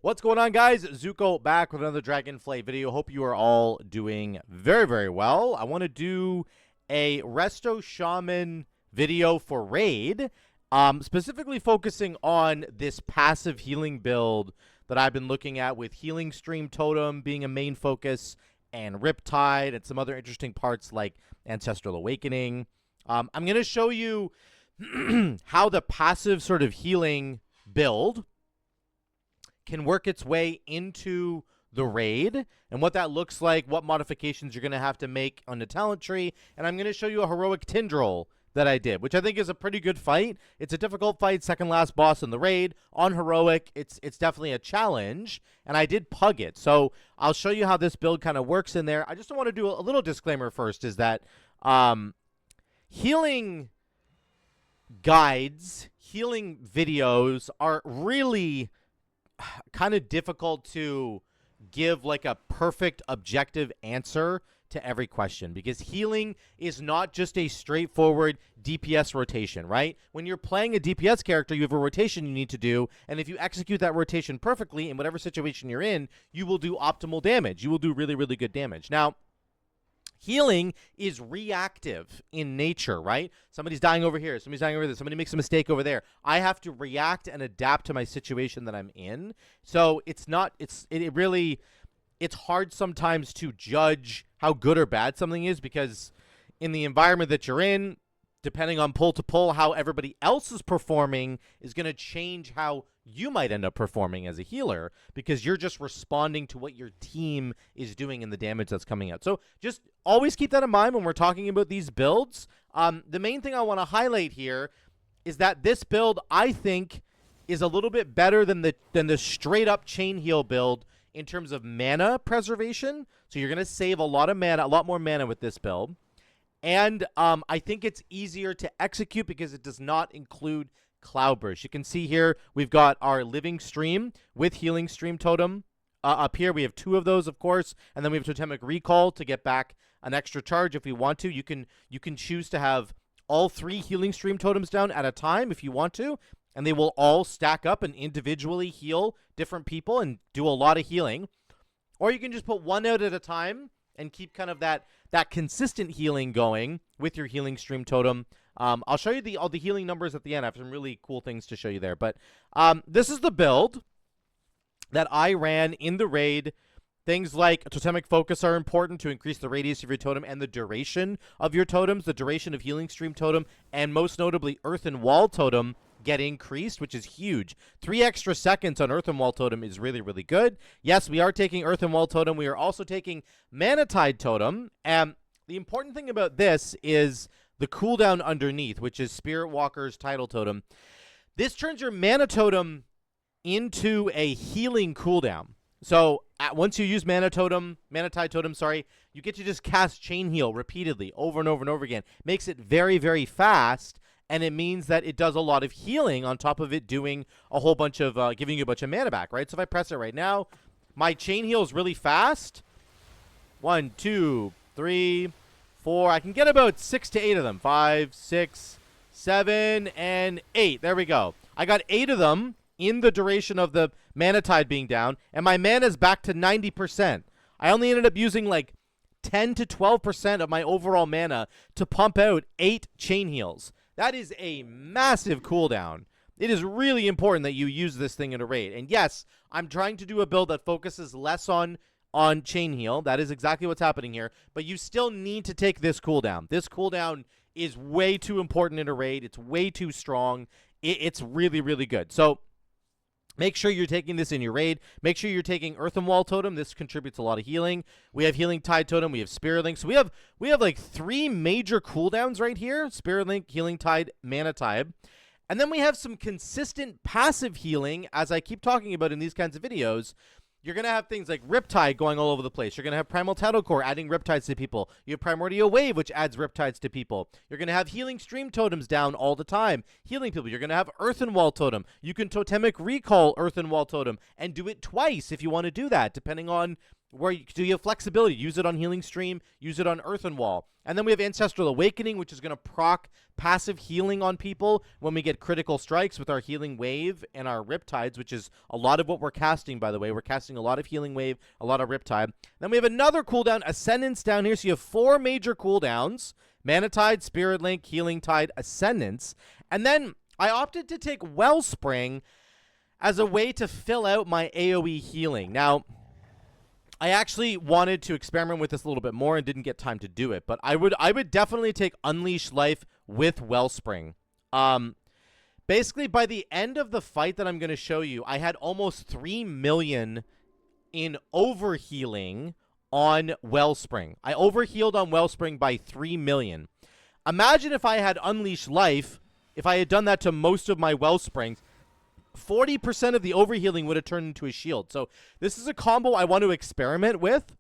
What's going on, guys? Zuko back with another Dragonflight video. Hope you are all doing very, very well. I want to do a Resto Shaman video for Raid, specifically focusing on this passive healing build that I've been looking at, with Healing Stream Totem being a main focus, and Riptide, and some other interesting parts like Ancestral Awakening. I'm going to show you how the passive sort of healing build can work its way into the raid, and what that looks like, what modifications you're going to have to make on the talent tree. And I'm going to show you a heroic Tindral that I did, which I think is a pretty good fight. It's a difficult fight, second last boss in the raid. On heroic, it's definitely a challenge, and I did pug it. So I'll show you how this build kind of works in there. I just want to do a little disclaimer first, is that healing guides, healing videos are really kind of difficult to give like a perfect objective answer to every question, because healing is not just a straightforward DPS rotation, right? When you're playing a DPS character, you have a rotation you need to do, and if you execute that rotation perfectly in whatever situation you're in, you will do optimal damage. You will do really, really good damage. Now, healing is reactive in nature, right? Somebody's dying over here. Somebody's dying over there. Somebody makes a mistake over there. I have to react and adapt to my situation that I'm in. So it's hard sometimes to judge how good or bad something is, because in the environment that you're in, depending on pull to pull, how everybody else is performing is going to change how you might end up performing as a healer, because you're just responding to what your team is doing and the damage that's coming out. So just always keep that in mind when we're talking about these builds. The main thing I want to highlight here is that this build, I think, is a little bit better than the straight up chain heal build in terms of mana preservation. So you're going to save a lot of mana, a lot more mana with this build. And I think it's easier to execute because it does not include Cloudburst. You can see here we've got our Living Stream with Healing Stream Totem. Up here we have 2 of those, of course, and then we have Totemic Recall to get back an extra charge if we want to. You can choose to have all 3 Healing Stream Totems down at a time if you want to, and they will all stack up and individually heal different people and do a lot of healing. Or you can just put 1 out at a time and keep kind of that consistent healing going with your Healing Stream Totem. I'll show you all the healing numbers at the end. I have some really cool things to show you there. But this is the build that I ran in the raid. Things like Totemic Focus are important to increase the radius of your totem and the duration of your totems. The duration of Healing Stream Totem, and most notably Earthen Wall Totem, get increased, which is huge. 3 extra seconds on Earthen Wall Totem is really, really good. Yes, we are taking Earthen Wall Totem. We are also taking Mana Tide Totem. And the important thing about this is the cooldown underneath, which is Spirit Walker's Tidal Totem. This turns your Mana Totem into a healing cooldown. So once you use Mana Tide Totem, you get to just cast Chain Heal repeatedly over and over and over again. Makes it very, very fast. And it means that it does a lot of healing on top of it doing a whole bunch of, giving you a bunch of mana back, right? So if I press it right now, my chain heal is really fast. 1, 2, 3, 4. I can get about 6 to 8 of them. 5, 6, 7, and 8. There we go. I got 8 of them in the duration of the Mana Tide being down, and my mana is back to 90%. I only ended up using like 10 to 12% of my overall mana to pump out 8 chain heals. That is a massive cooldown. It is really important that you use this thing in a raid. And yes, I'm trying to do a build that focuses less on chain heal. That is exactly what's happening here. But you still need to take this cooldown. This cooldown is way too important in a raid. It's way too strong. It's really, really good. So make sure you're taking this in your raid. Make sure you're taking Earthen Wall Totem. This contributes a lot of healing. We have Healing Tide Totem. We have Spirit Link. So we have like 3 major cooldowns right here. Spirit Link, Healing Tide, Mana Tide. And then we have some consistent passive healing, as I keep talking about in these kinds of videos. You're going to have things like Riptide going all over the place. You're going to have Primal Tidal Core adding Riptides to people. You have Primordial Wave, which adds Riptides to people. You're going to have Healing Stream Totems down all the time, healing people. You're going to have Earthen Wall Totem. You can Totemic Recall Earthen Wall Totem and do it twice if you want to do that, depending on so you have flexibility. Use it on Healing Stream, use it on Earthen Wall. And then we have Ancestral Awakening, which is going to proc passive healing on people when we get critical strikes with our Healing Wave and our Riptides, which is a lot of what we're casting, by the way. We're casting a lot of Healing Wave, a lot of Riptide. Then we have another cooldown, Ascendance, down here. So you have 4 major cooldowns: Mana Tide, Spirit Link, Healing Tide, Ascendance. And then I opted to take Wellspring as a way to fill out my AoE healing. Now, I actually wanted to experiment with this a little bit more and didn't get time to do it, but I would definitely take Unleash Life with Wellspring. Basically, by the end of the fight that I'm going to show you, I had almost 3 million in overhealing on Wellspring. I overhealed on Wellspring by 3 million. Imagine if I had Unleash Life, if I had done that to most of my Wellsprings, 40% of the overhealing would have turned into a shield. So this is a combo I want to experiment with.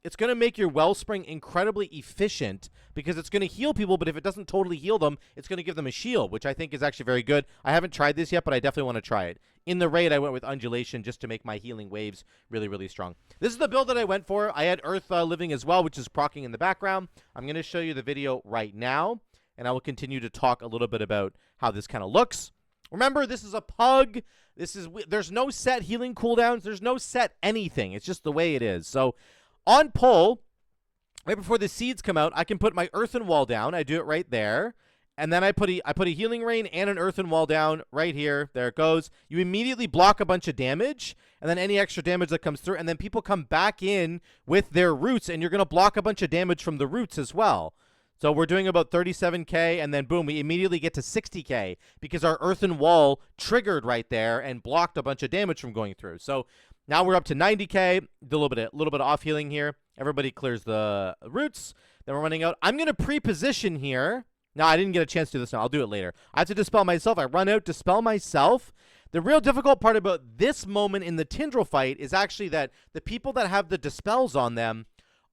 It's going to make your Wellspring incredibly efficient because it's going to heal people, but if it doesn't totally heal them, it's going to give them a shield, which I think is actually very good. I haven't tried this yet, but I definitely want to try it. In the raid, I went with Undulation just to make my healing waves really, really strong. This is the build that I went for. I had Earth Living as well, which is proccing in the background. I'm going to show you the video right now, and I will continue to talk a little bit about how this kind of looks. Remember, this is a pug. There's no set healing cooldowns. There's no set anything. It's just the way it is. So on pull, right before the seeds come out, I can put my Earthen Wall down. I do it right there. And then I put a Healing Rain and an Earthen Wall down right here. There it goes. You immediately block a bunch of damage, and then any extra damage that comes through, and then people come back in with their roots, and you're going to block a bunch of damage from the roots as well. So we're doing about 37k, and then boom, we immediately get to 60k because our Earthen Wall triggered right there and blocked a bunch of damage from going through. So now we're up to 90k, a little bit of off healing here. Everybody clears the roots. Then we're running out. I'm going to pre-position here. Now, I didn't get a chance to do this now. I'll do it later. I have to dispel myself. I run out, dispel myself. The real difficult part about this moment in the Tindral fight is actually that the people that have the dispels on them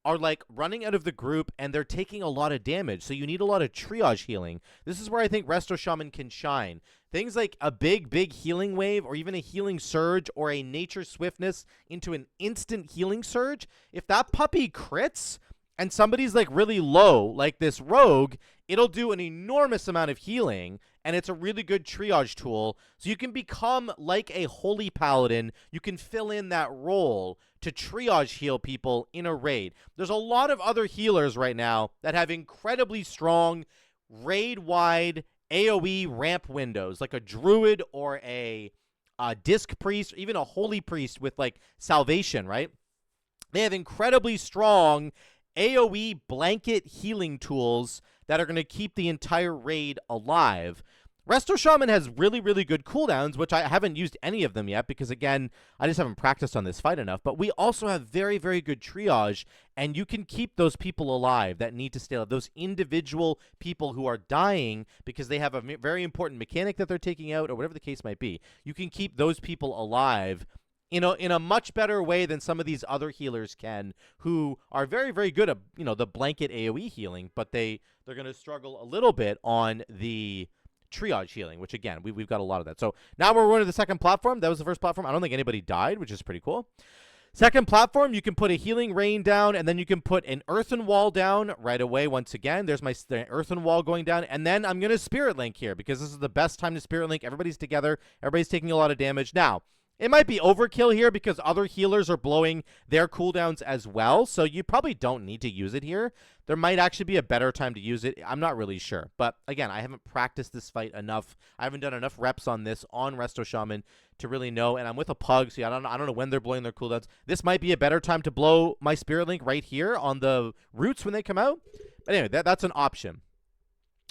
are like running out of the group and they're taking a lot of damage. So you need a lot of triage healing. This is where I think Resto Shaman can shine. Things like a big healing wave or even a healing surge or a nature swiftness into an instant healing surge. If that puppy crits and somebody's like really low, like this rogue, it'll do an enormous amount of healing, and it's a really good triage tool. So you can become like a holy paladin. You can fill in that role to triage heal people in a raid. There's a lot of other healers right now that have incredibly strong raid-wide AoE ramp windows, like a druid or a disc priest, or even a holy priest with like salvation, right? They have incredibly strong AoE blanket healing tools that are going to keep the entire raid alive. Resto Shaman has really good cooldowns, which I haven't used any of them yet because, again, I just haven't practiced on this fight enough. But we also have very good triage, and you can keep those people alive that need to stay alive. Those individual people who are dying because they have a very important mechanic that they're taking out or whatever the case might be. You can keep those people alive in a much better way than some of these other healers can, who are very good at, the blanket AoE healing, but they're going to struggle a little bit on the triage healing, which again, we've got a lot of that. So now we're going to the second platform. That was the first platform. I don't think anybody died, which is pretty cool. Second platform, you can put a Healing Rain down, and then you can put an Earthen Wall down right away. Once again, there's my Earthen Wall going down, and then I'm going to Spirit Link here because this is the best time to Spirit Link. Everybody's together. Everybody's taking a lot of damage. Now, it might be overkill here because other healers are blowing their cooldowns as well, so you probably don't need to use it here. There might actually be a better time to use it. I'm not really sure. But again, I haven't practiced this fight enough. I haven't done enough reps on this on Resto Shaman to really know, and I'm with a pug, so I don't know when they're blowing their cooldowns. This might be a better time to blow my Spirit Link right here on the roots when they come out. But anyway, that's an option.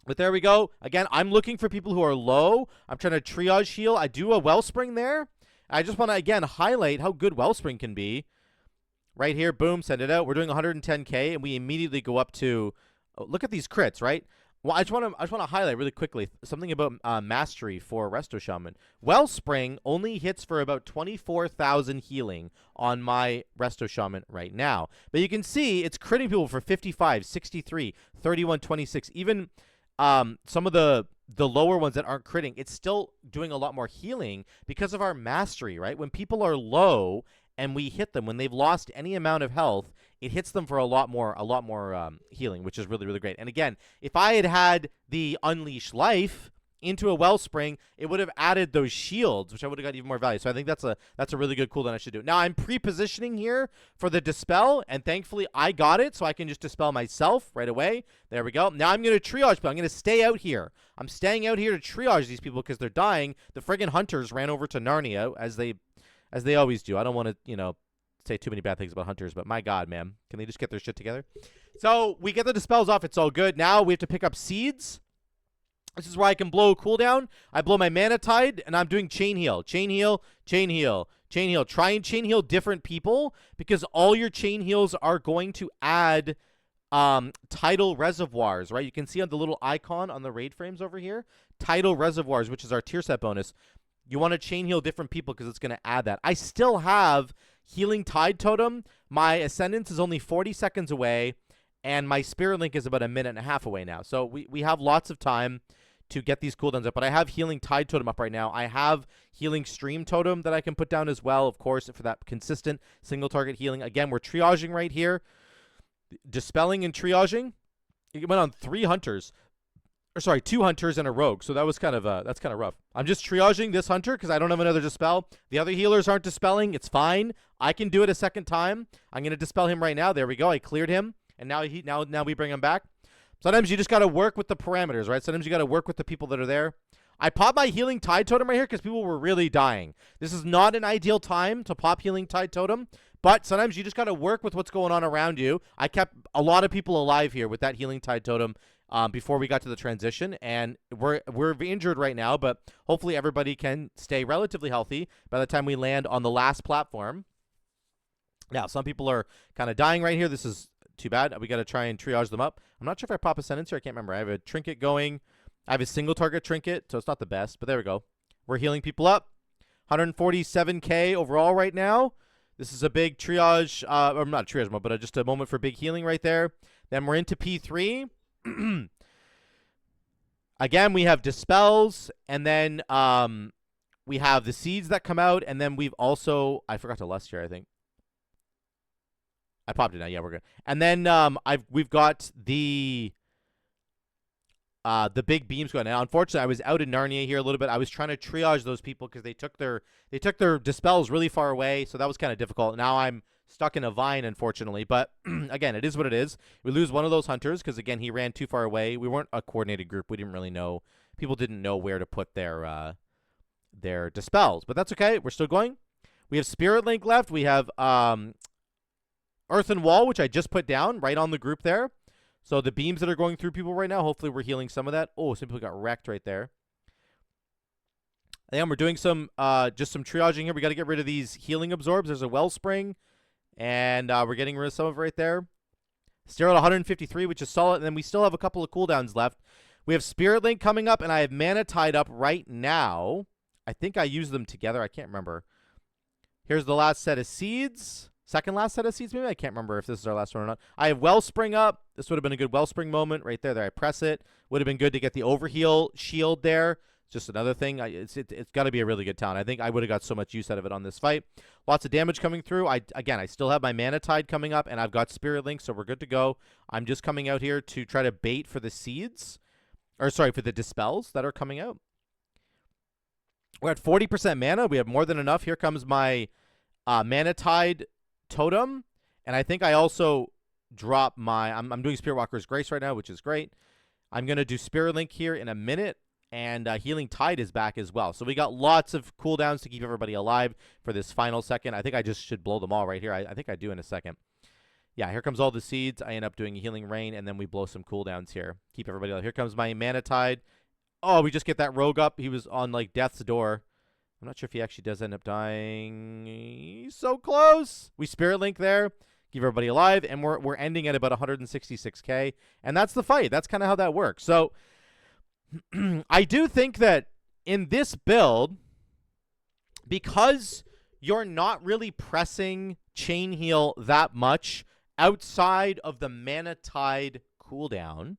But there we go. Again, I'm looking for people who are low. I'm trying to triage heal. I do a Wellspring there. I just want to, again, highlight how good Wellspring can be. Right here, boom, send it out. We're doing 110k, and we immediately go up to, look at these crits, right? Well, I just want to highlight really quickly something about mastery for Resto Shaman. Wellspring only hits for about 24,000 healing on my Resto Shaman right now. But you can see it's critting people for 55, 63, 31, 26. Even some of the lower ones that aren't critting, it's still doing a lot more healing because of our mastery, right? When people are low and we hit them when they've lost any amount of health. It hits them for a lot more healing, which is really, really great. And again, if I had had the Unleash Life into a Wellspring, it would have added those shields, which I would have got even more value. So I think that's a really good cooldown I should do. Now I'm pre-positioning here for the Dispel, and thankfully I got it, so I can just Dispel myself right away. There we go. Now I'm going to triage, but I'm going to stay out here. I'm staying out here to triage these people because they're dying. The friggin' hunters ran over to Narnia, as they always do. I don't want to, you know, say too many bad things about hunters, but my God, man. Can they just get their shit together? So we get the Dispels off. It's all good. Now we have to pick up seeds. This is where I can blow a cooldown. I blow my Mana Tide, and I'm doing Chain Heal. Chain Heal, Chain Heal, Chain Heal. Try and Chain Heal different people, because all your Chain Heals are going to add tidal reservoirs, right? You can see on the little icon on the raid frames over here, tidal reservoirs, which is our tier set bonus. You want to Chain Heal different people because it's going to add that. I still have Healing Tide Totem. My Ascendance is only 40 seconds away, and my Spirit Link is about a minute and a half away now. So we have lots of time to get these cooldowns up, but I have Healing Tide Totem up right now. I have Healing Stream Totem that I can put down as well, of course, for that consistent single target healing. Again, we're triaging right here, dispelling and triaging. It went on 2 hunters and a rogue, so that was kind of that's kind of rough. I'm just triaging this hunter because I don't have another dispel. The other healers aren't dispelling. It's fine. I can do it a second time. I'm gonna dispel him right now. There we go. I cleared him, and now we bring him back. Sometimes you just got to work with the parameters, right? Sometimes you got to work with the people that are there. I popped my Healing Tide Totem right here because people were really dying. This is not an ideal time to pop Healing Tide Totem, but sometimes you just got to work with what's going on around you. I kept a lot of people alive here with that Healing Tide Totem before we got to the transition, and we're injured right now, but hopefully everybody can stay relatively healthy by the time we land on the last platform. Now, some people are kind of dying right here. This is too bad. We got to try and triage them up. I'm not sure if I pop a sentence here. I can't remember. I have a trinket going. I have a single target trinket, so it's not the best, but there we go. We're healing people up. 147k overall right now. This is a big triage, or not triage mode, but just a moment for big healing right there. Then we're into P3. Again, we have dispels, and then we have the seeds that come out, and then we've also, I forgot to lust here, I think. I popped it now. Yeah, we're good. And then we've got the big beams going. Now, unfortunately, I was out in Narnia here a little bit. I was trying to triage those people because they took their dispels really far away, so that was kind of difficult. Now I'm stuck in a vine, unfortunately. But again, it is what it is. We lose one of those hunters because again he ran too far away. We weren't a coordinated group. We didn't really know. People didn't know where to put their dispels, but that's okay. We're still going. We have Spirit Link left. We have Earthen Wall, which I just put down right on the group there. So the beams that are going through people right now, hopefully we're healing some of that. Oh, some people got wrecked right there. And we're doing some just some triaging here. We got to get rid of these healing absorbs. There's a Wellspring, and we're getting rid of some of it right there. Still at 153, which is solid. And then we still have a couple of cooldowns left. We have Spirit Link coming up, and I have Mana Tide up right now. I think I used them together. I can't remember. Here's the last set of seeds. Second last set of seeds, maybe? I can't remember if this is our last one or not. I have Wellspring up. This would have been a good Wellspring moment right there. There, I press it. Would have been good to get the Overheal shield there. Just another thing. It's got to be a really good talent. I think I would have got so much use out of it on this fight. Lots of damage coming through. Again, I still have my Mana Tide coming up, and I've got Spirit Link, so we're good to go. I'm just coming out here to try to bait for the seeds. Or, sorry, for the dispels that are coming out. We're at 40% mana. We have more than enough. Here comes my Mana Tide Totem, and I think I also drop my I'm doing Spirit Walker's Grace right now, which is great. I'm gonna do Spirit Link here in a minute, and Healing Tide is back as well. So we got lots of cooldowns to keep everybody alive for this final second. I think I just should blow them all right here. I think I do in a second. Yeah, here comes all the seeds. I end up doing a Healing Rain, and then we blow some cooldowns here. Keep everybody alive. Here comes my Mana Tide. Oh, we just get that rogue up. He was on like death's door. I'm not sure if he actually does end up dying. He's so close. We Spirit Link there, keep everybody alive, and we're ending at about 166k, and that's the fight. That's kind of how that works. So I do think that in this build, because you're not really pressing Chain Heal that much outside of the Mana Tide cooldown,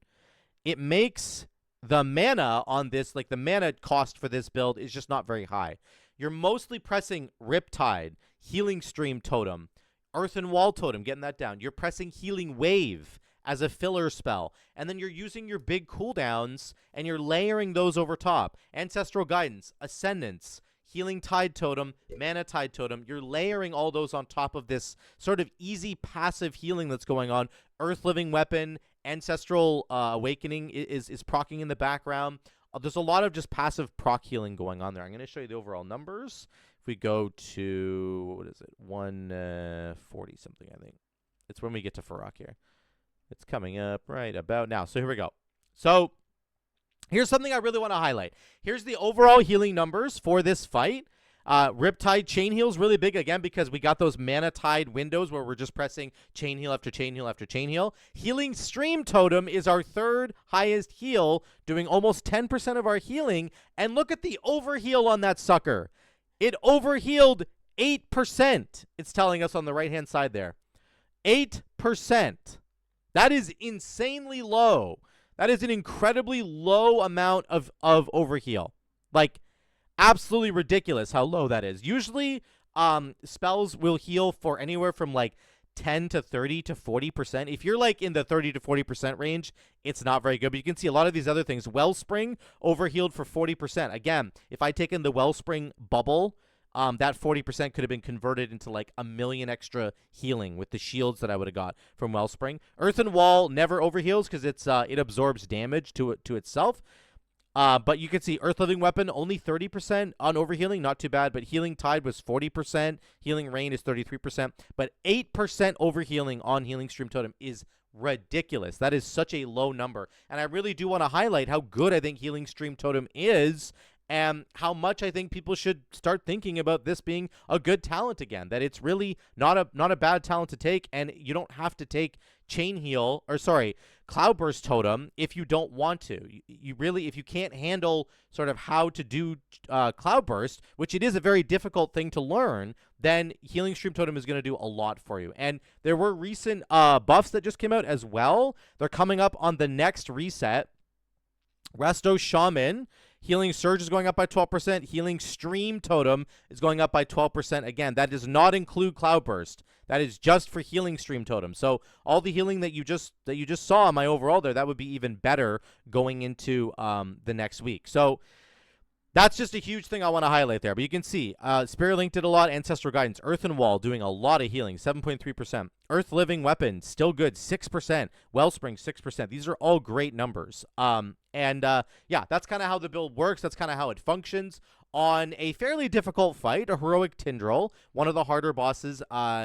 it makes the mana on this, like the mana cost for this build is just not very high. You're mostly pressing Riptide, Healing Stream Totem, Earthen Wall Totem, getting that down. You're pressing Healing Wave as a filler spell, and then you're using your big cooldowns, and you're layering those over top. Ancestral Guidance, Ascendance, Healing Tide Totem, Mana Tide Totem. You're layering all those on top of this sort of easy passive healing that's going on. Earth Living Weapon, Ancestral Awakening is proccing in the background. There's a lot of just passive proc healing going on there. I'm going to show you the overall numbers. If we go to, what is it, 140 something, I think. It's when we get to Farrak here. It's coming up right about now. So here we go. So here's something I really want to highlight. Here's the overall healing numbers for this fight. Riptide Chain Heal is really big, again, because we got those Mana Tide windows where we're just pressing Chain Heal after Chain Heal after Chain Heal. Healing Stream Totem is our third highest heal, doing almost 10% of our healing. And look at the overheal on that sucker. It overhealed 8%. It's telling us on the right-hand side there. 8%. That is insanely low. That is an incredibly low amount of overheal. Like, absolutely ridiculous how low that is. Usually, spells will heal for anywhere from like 10 to 30 to 40%. If you're like in the 30 to 40% range, it's not very good. But you can see a lot of these other things. Wellspring overhealed for 40%. Again, if I'd taken the Wellspring bubble, that 40% could have been converted into like 1 million extra healing with the shields that I would have got from Wellspring. Earthen Wall never overheals because it absorbs damage to itself. But you can see Earth Living Weapon only 30% on overhealing, not too bad. But Healing Tide was 40%. Healing Rain is 33%. But 8% overhealing on Healing Stream Totem is ridiculous. That is such a low number. And I really do want to highlight how good I think Healing Stream Totem is, and how much I think people should start thinking about this being a good talent again. That it's really not a bad talent to take, and you don't have to take Cloudburst Totem if you don't want to. You really, if you can't handle sort of how to do Cloudburst, which it is a very difficult thing to learn, then Healing Stream Totem is going to do a lot for you. And there were recent buffs that just came out as well. They're coming up on the next reset. Resto Shaman, Healing Surge is going up by 12%. Healing Stream Totem is going up by 12%. Again, that does not include Cloudburst. That is just for Healing Stream Totem. So all the healing that you just saw in my overall there, that would be even better going into the next week. So that's just a huge thing I want to highlight there. But you can see Spirit Link did a lot. Ancestral Guidance, Earthen Wall doing a lot of healing, 7.3%. Earth Living Weapon, still good, 6%. Wellspring, 6%. These are all great numbers. Yeah, that's kind of how the build works. That's kind of how it functions on a fairly difficult fight, a Heroic Tindral, one of the harder bosses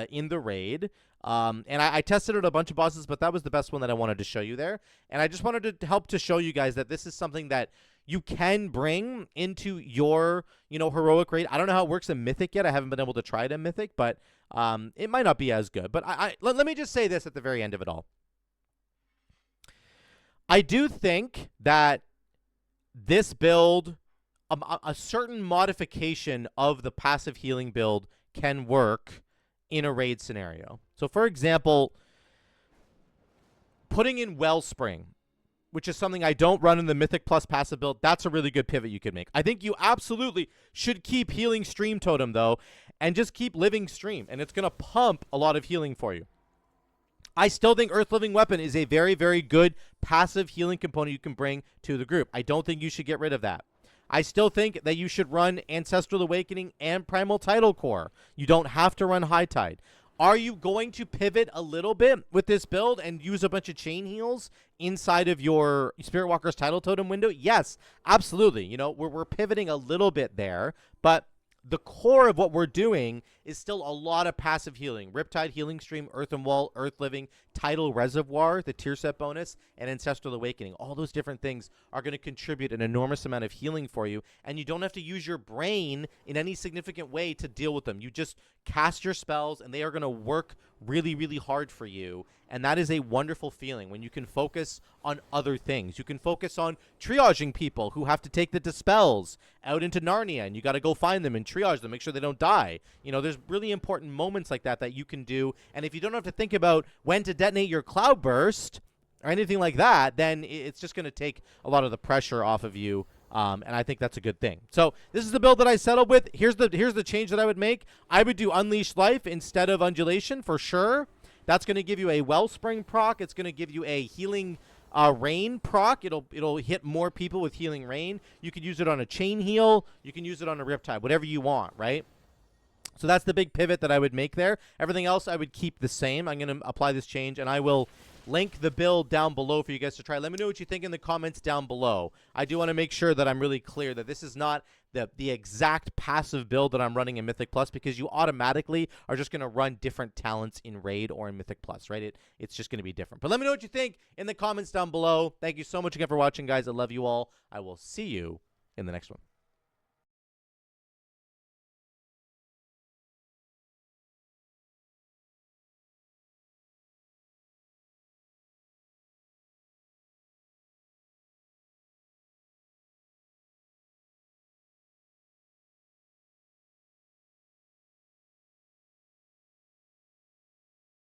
in the raid. And I tested out a bunch of bosses, but that was the best one that I wanted to show you there. And I just wanted to help to show you guys that this is something that you can bring into your, heroic raid. I don't know how it works in Mythic yet. I haven't been able to try it in Mythic, but it might not be as good. But let me just say this at the very end of it all. I do think that this build, a certain modification of the passive healing build can work in a raid scenario. So, for example, putting in Wellspring, which is something I don't run in the Mythic Plus passive build, that's a really good pivot you could make. I think you absolutely should keep Healing Stream Totem, though, and just keep Living Stream, and it's going to pump a lot of healing for you. I still think Earth Living Weapon is a very, very good passive healing component you can bring to the group. I don't think you should get rid of that. I still think that you should run Ancestral Awakening and Primal Tidal Core. You don't have to run High Tide. Are you going to pivot a little bit with this build and use a bunch of chain heals inside of your Spirit Walker's Tidal Totem window? Yes, absolutely. We're pivoting a little bit there, but the core of what we're doing is still a lot of passive healing. Riptide, Healing Stream, Earthen Wall, Earth Living, Tidal Reservoir, the tier set bonus, and Ancestral Awakening. All those different things are going to contribute an enormous amount of healing for you, and you don't have to use your brain in any significant way to deal with them. You just cast your spells, and they are going to work really, really hard for you, and that is a wonderful feeling when you can focus on other things. You can focus on triaging people who have to take the dispels out into Narnia, and you got to go find them and triage them, make sure they don't die. There's really important moments like that you can do, and if you don't have to think about when to detonate your Cloudburst or anything like that, then it's just going to take a lot of the pressure off of you And I think that's a good thing. So this is the build that I settled with. Here's the change that I would make. I would do Unleashed Life instead of Undulation for sure. That's going to give you a Wellspring proc. It's going to give you a Healing Rain proc. It'll hit more people with Healing Rain. You can use it on a Chain Heal. You can use it on a Riptide, whatever you want, right? So that's the big pivot that I would make there. Everything else I would keep the same. I'm going to apply this change, and I will link the build down below for you guys to try. Let me know what you think in the comments down below. I do want to make sure that I'm really clear that this is not the exact passive build that I'm running in Mythic Plus, because you automatically are just going to run different talents in Raid or in Mythic Plus, right? It's just going to be different. But let me know what you think in the comments down below. Thank you so much again for watching, guys. I love you all. I will see you in the next one.